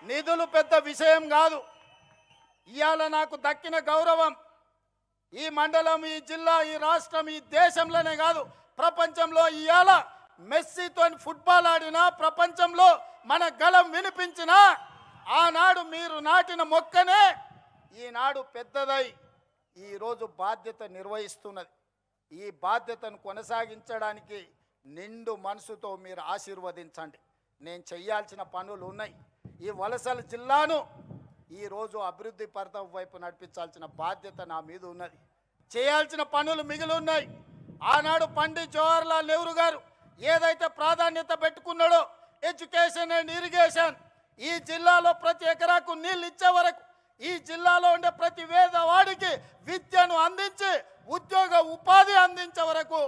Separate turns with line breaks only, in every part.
నిధులు పెద్ద విషయం కాదు. ఇవాళ నాకు దక్కిన గౌరవం ఈ మండలం, ఈ జిల్లా, ఈ రాష్ట్రం, ఈ దేశంలోనే కాదు ప్రపంచంలో ఇవాళ మెస్సీతో ఫుట్బాల్ ఆడినా, ప్రపంచంలో మన గలం వినిపించినా ఆనాడు మీరు నాటిన మొక్కనే ఈనాడు పెద్దదై ఈరోజు బాధ్యత నిర్వహిస్తున్నది. ఈ బాధ్యతను కొనసాగించడానికి నిండు మనసుతో మీరు ఆశీర్వదించండి. నేను చేయాల్సిన పనులు ఉన్నాయి. ఈ వలసల జిల్లాను ఈరోజు అభివృద్ధి పథం వైపు నడిపించాల్సిన బాధ్యత నా మీద ఉన్నది. చేయాల్సిన పనులు మిగిలి ఉన్నాయి. ఆనాడు పండిత్ జవహర్లాల్ నెహ్రూ గారు ఏదైతే ప్రాధాన్యత పెట్టుకున్నాడో ఎడ్యుకేషన్ అండ్ ఇరిగేషన్, ఈ జిల్లాలో ప్రతి ఎకరాకు నీళ్ళు ఇచ్చే వరకు, ఈ జిల్లాలో ఉండే ప్రతి పేదవాడికి విద్యను అందించి ఉద్యోగ ఉపాధి అందించే వరకు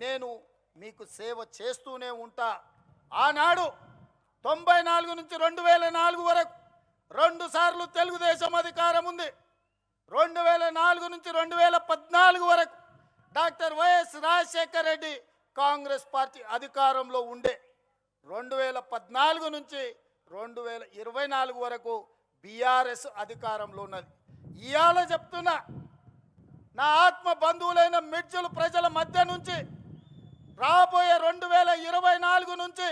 నేను మీకు సేవ చేస్తూనే ఉంటా. ఆనాడు 94 నుంచి 2004 వరకు 2 సార్లు తెలుగుదేశం అధికారం ఉంది. 2004 నుంచి 2014 వరకు doctor YS Rajasekhara Reddy Congress party అధికారంలో ఉండే. 2014 నుంచి 2024 వరకు బీఆర్ఎస్ అధికారంలో ఉన్నది. ఇవాళ చెప్తున్నా, నా ఆత్మ బంధువులైన మిడ్జుల ప్రజల మధ్య నుంచి రాబోయే 2024 నుంచి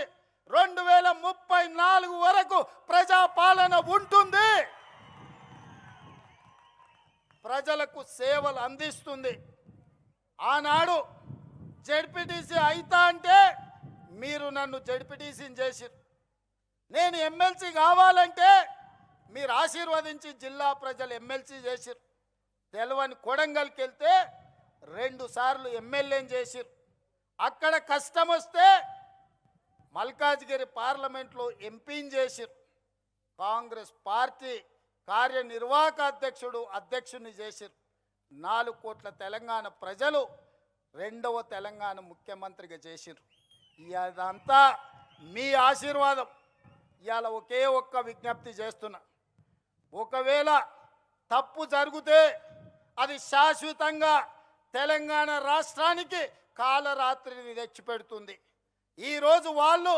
2034 వరకు ప్రజాపాలన ఉంటుంది. ప్రజలకు సేవలు అందిస్తుంది. ఆనాడు జెడ్పీటీసీ అయితా అంటే మీరు నన్ను జెడ్పీటీసీని చేసిరు. నేను ఎమ్మెల్సీ కావాలంటే మీరు ఆశీర్వదించి జిల్లా ప్రజలు ఎమ్మెల్సీ చేసిరు. తెలవని కొడంగల్కి వెళ్తే 2 సార్లు ఎమ్మెల్యేని చేసిరు. అక్కడ కష్టం వస్తే మల్కాజ్గిరి పార్లమెంట్లో ఎంపీని చేసిరు. కాంగ్రెస్ పార్టీ కార్యనిర్వాహక అధ్యక్షుడిని చేసిరు. 4 కోట్ల తెలంగాణ ప్రజలు 2వ తెలంగాణ ముఖ్యమంత్రిగా చేసిరు. ఇదంతా మీ ఆశీర్వాదం. ఇవాళ ఒకే ఒక్క విజ్ఞప్తి చేస్తున్నా, ఒకవేళ తప్పు జరిగితే అది శాశ్వతంగా తెలంగాణ రాష్ట్రానికి కాలరాత్రిని తెచ్చిపెడుతుంది. ఈరోజు వాళ్ళు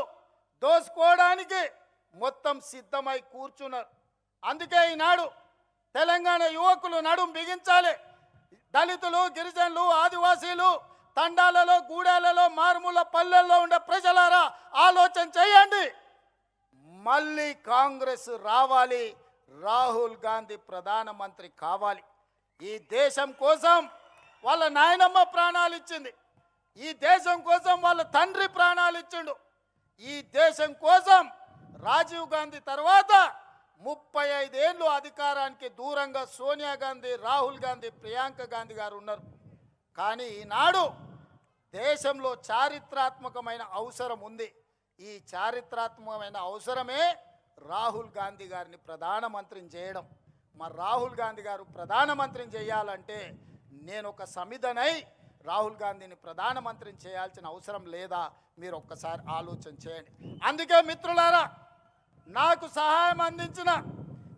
దోసుకోవడానికి మొత్తం సిద్ధమై కూర్చున్నారు. అందుకే ఈనాడు తెలంగాణ యువకులు నడుం బిగించాలి. దళితులు, గిరిజనులు, ఆదివాసీలు, తండాలలో, గూడాలలో, మారుమూల పల్లెల్లో ఉండే ప్రజలారా ఆలోచన చేయండి. మళ్ళీ కాంగ్రెస్ రావాలి, రాహుల్ గాంధీ ప్రధానమంత్రి కావాలి. ఈ దేశం కోసం వాళ్ళ నాయనమ్మ ప్రాణాలు ఇచ్చింది. ఈ దేశం కోసం వాళ్ళ తండ్రి ప్రాణాలు ఇచ్చిండు. ఈ దేశం కోసం రాజీవ్ గాంధీ తర్వాత 35 ఏళ్ళు అధికారానికి దూరంగా సోనియా గాంధీ, రాహుల్ గాంధీ, ప్రియాంక గాంధీ గారు ఉన్నారు. కానీ ఈనాడు దేశంలో చారిత్రాత్మకమైన అవసరం ఉంది. ఈ చారిత్రాత్మకమైన అవసరమే రాహుల్ గాంధీ గారిని ప్రధానమంత్రిని చేయడం. మరి రాహుల్ గాంధీ గారు ప్రధానమంత్రిని చేయాలంటే నేను ఒక సమిధనై రాహుల్ గాంధీని ప్రధానమంత్రిని చేయాల్సిన అవసరం లేదా? మీరు ఒక్కసారి ఆలోచన చేయండి. అందుకే మిత్రులారా, నాకు సహాయం అందించిన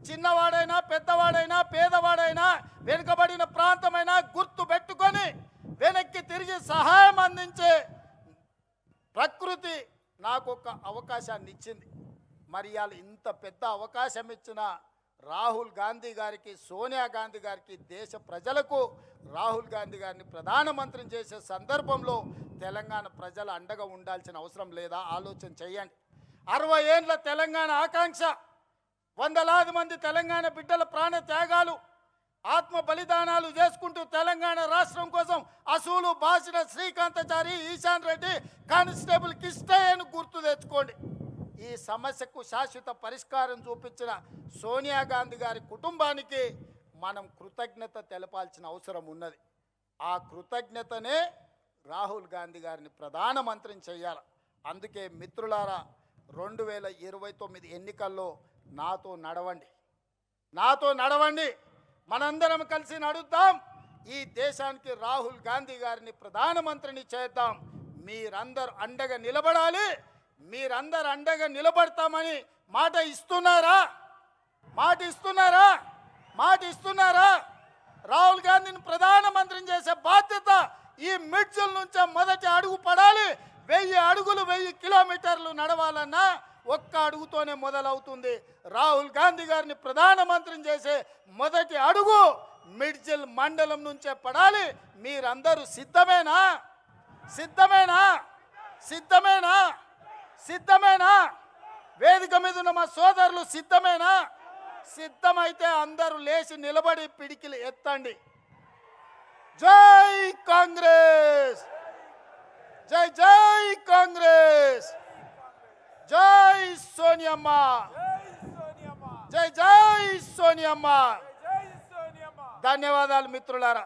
చిన్నవాడైనా, పెద్దవాడైనా, పేదవాడైనా, వెనుకబడిన ప్రాంతమైనా గుర్తు పెట్టుకొని వెనక్కి తిరిగి సహాయం అందించే ప్రకృతి నాకు ఒక అవకాశాన్ని ఇచ్చింది. మరి ఇవాళ ఇంత పెద్ద అవకాశం ఇచ్చిన రాహుల్ గాంధీ గారికి, సోనియా గాంధీ గారికి, దేశ ప్రజలకు రాహుల్ గాంధీ గారిని ప్రధానమంత్రిని చేసే సందర్భంలో తెలంగాణ ప్రజల అండగా ఉండాల్సిన అవసరం లేదా? ఆలోచన చేయండి. 60 ఏళ్ళ తెలంగాణ ఆకాంక్ష, వందలాది మంది తెలంగాణ బిడ్డల ప్రాణ త్యాగాలు, ఆత్మ బలిదానాలు చేసుకుంటూ తెలంగాణ రాష్ట్రం కోసం అసూలు బాసిన శ్రీకాంతాచారి, ఈశాన్ రెడ్డి, కానిస్టేబుల్ కిష్టయ్యను గుర్తు తెచ్చుకోండి. ఈ సమస్యకు శాశ్వత పరిష్కారం చూపించిన సోనియా గాంధీ గారి కుటుంబానికి మనం కృతజ్ఞత తెలపాల్సిన అవసరం ఉన్నది. ఆ కృతజ్ఞతనే రాహుల్ గాంధీ గారిని ప్రధానమంత్రిని చేయాలి. అందుకే మిత్రులారా, 2029 ఎన్నికల్లో నాతో నడవండి. మనందరం కలిసి నడుద్దాం. ఈ దేశానికి రాహుల్ గాంధీ గారిని ప్రధానమంత్రిని చేద్దాం. మీరందరూ అండగా నిలబడాలి. మీరందరూ అండగా నిలబడతామని మాట ఇస్తున్నారా? రాహుల్ గాంధీని ప్రధానమంత్రిని చేసే బాధ్యత ఈ మిడ్జిల్ నుంచే మొదటి అడుగు పడాలి. 1000 అడుగులు 1000 కిలోమీటర్లు నడవాలన్నా ఒక్క అడుగుతోనే మొదలవుతుంది. రాహుల్ గాంధీ గారిని ప్రధానమంత్రిని చేసే మొదటి అడుగు మిడ్జిల్ మండలం నుంచే పడాలి. మీరందరూ సిద్ధమేనా? సిద్ధమేనా? సిద్ధమేనా? సిద్ధమేనా? వేదిక మీద ఉన్న మా సోదరులు సిద్ధమేనా? సిద్ధమైతే అందరూ లేచి నిలబడి పిడికిలు ఎత్తండి. జై కాంగ్రెస్, జై జై కాంగ్రెస్, జై సోనియమ్మ, జై జై సోనియమ్మ. ధన్యవాదాలు మిత్రులారా.